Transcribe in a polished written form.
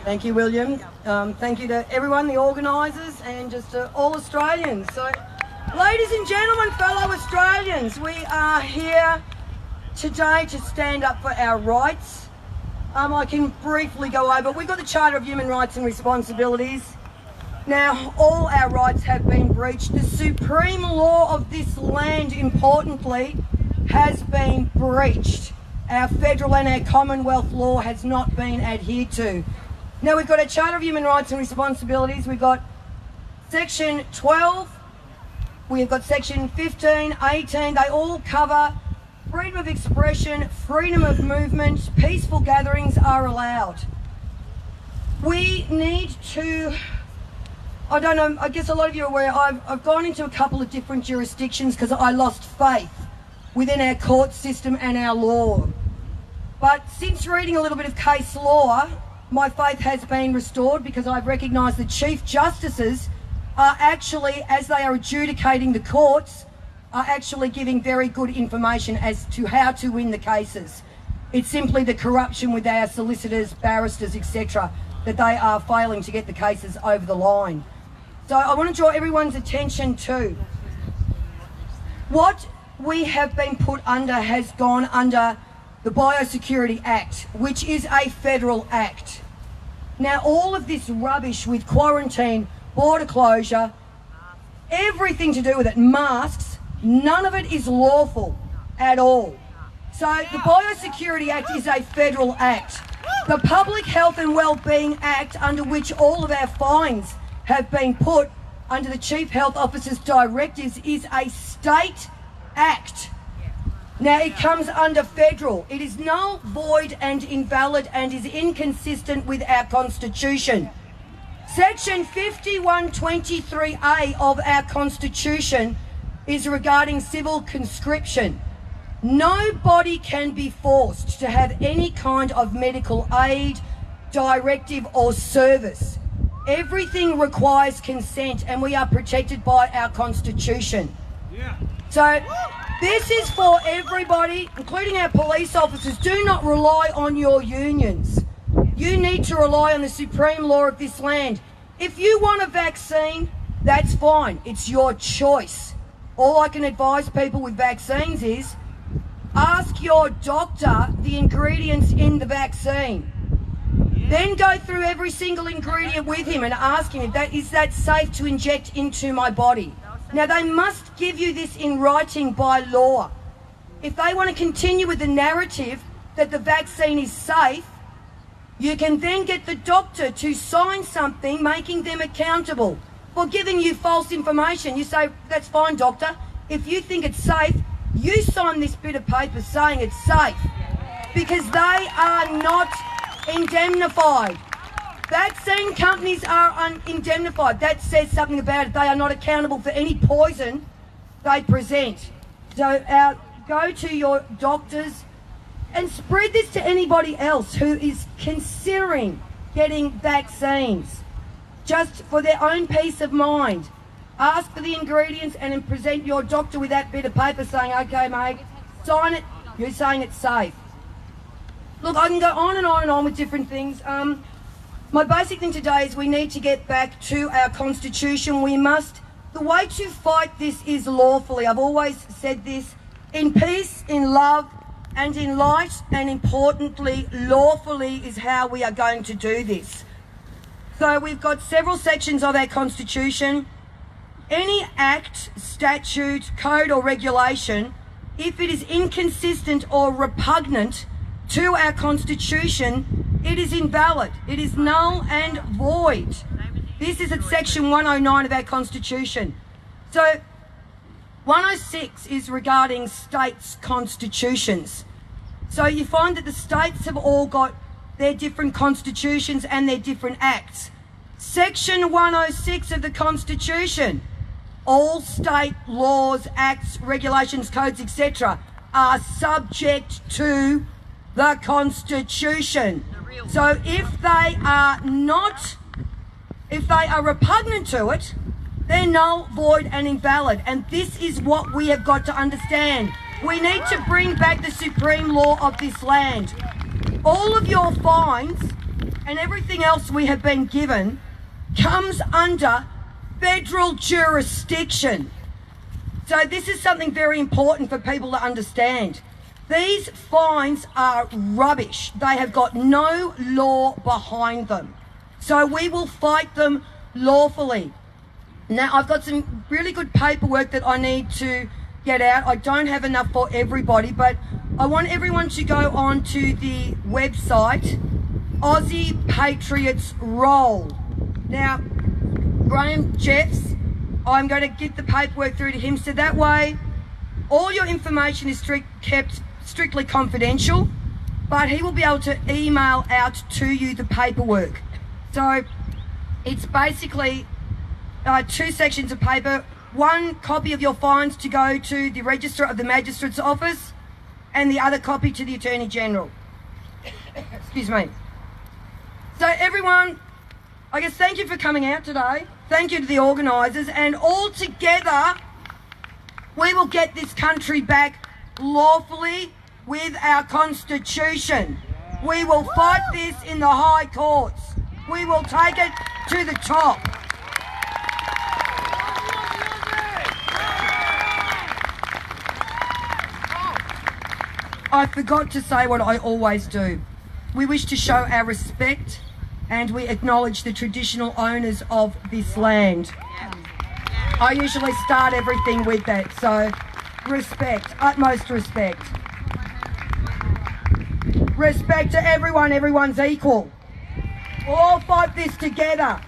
Thank you, William. Thank you to everyone, the organisers, and just to all Australians. So, ladies and gentlemen, fellow Australians, we are here today to stand up for our rights. I can briefly go over. We've got the Charter of Human Rights and Responsibilities. Now, all our rights have been breached. The supreme law of this land, importantly, has been breached. Our federal and our Commonwealth law has not been adhered to. Now, we've got a Charter of Human Rights and Responsibilities. We've got Section 12. We've got Section 15, 18. They all cover freedom of expression, freedom of movement, peaceful gatherings are allowed. We need to, I don't know, I guess a lot of you are aware, I've gone into a couple of different jurisdictions because I lost faith within our court system and our law. But since reading a little bit of case law, my faith has been restored because I've recognised the Chief Justices are actually, as they are adjudicating the courts, are actually giving very good information as to how to win the cases. It's simply the corruption with our solicitors, barristers, etc., that they are failing to get the cases over the line. So I want to draw everyone's attention to what we have been put under has gone under the Biosecurity Act, which is a federal act. Now, all of this rubbish with quarantine, border closure, everything to do with it, masks, none of it is lawful at all. So the Biosecurity Act is a federal act. The Public Health and Wellbeing Act, under which all of our fines have been put under the Chief Health Officer's directives, is a state act. Now, it comes under federal. It is null, void and invalid and is inconsistent with our Constitution. Section 5123A of our Constitution is regarding civil conscription. Nobody can be forced to have any kind of medical aid, directive or service. Everything requires consent and we are protected by our Constitution. So this is for everybody, including our police officers. Do not rely on your unions. You need to rely on the supreme law of this land. If you want a vaccine, that's fine. It's your choice. All I can advise people with vaccines is ask your doctor the ingredients in the vaccine. Then go through every single ingredient with him and ask him, is that safe to inject into my body? Now, they must give you this in writing by law. If they want to continue with the narrative that the vaccine is safe, you can then get the doctor to sign something making them accountable for giving you false information. You say, that's fine, doctor. If you think it's safe, you sign this bit of paper saying it's safe, because they are not indemnified. Vaccine companies are indemnified. That says something about it. They are not accountable for any poison they present. So go to your doctors and spread this to anybody else who is considering getting vaccines, just for their own peace of mind. Ask for the ingredients and then present your doctor with that bit of paper saying, okay, mate, sign it, you're saying it's safe. Look, I can go on and on and on with different things. My basic thing today is we need to get back to our Constitution. The way to fight this is lawfully. I've always said this, in peace, in love, and in light, and importantly, lawfully is how we are going to do this. So we've got several sections of our Constitution. Any act, statute, code or regulation, if it is inconsistent or repugnant to our Constitution, it is invalid. It is null and void. This is at Section 109 of our Constitution. So 106 is regarding states' constitutions. So you find that the states have all got their different constitutions and their different acts. Section 106 of the Constitution, all state laws, acts, regulations, codes, etc. are subject to the Constitution. So if they are repugnant to it, they're null, void and invalid. And this is what we have got to understand. We need to bring back the supreme law of this land. All of your fines and everything else we have been given comes under federal jurisdiction. So this is something very important for people to understand. These fines are rubbish. They have got no law behind them. So we will fight them lawfully. Now, I've got some really good paperwork that I need to get out. I don't have enough for everybody, but I want everyone to go on to the website, Aussie Patriots Roll. Now, Graham Jeffs, I'm going to get the paperwork through to him, so that way all your information is kept strictly confidential, but he will be able to email out to you the paperwork. So it's basically 2 sections of paper, 1 copy of your fines to go to the Register of the Magistrate's Office, and the other copy to the Attorney General. Excuse me. So everyone, I guess thank you for coming out today. Thank you to the organisers, and all together we will get this country back lawfully with our Constitution. We will fight this in the high courts. We will take it to the top. I forgot to say what I always do. We wish to show our respect and we acknowledge the traditional owners of this land. I usually start everything with that, so respect, utmost respect. Respect to everyone, everyone's equal. We'll all fight this together.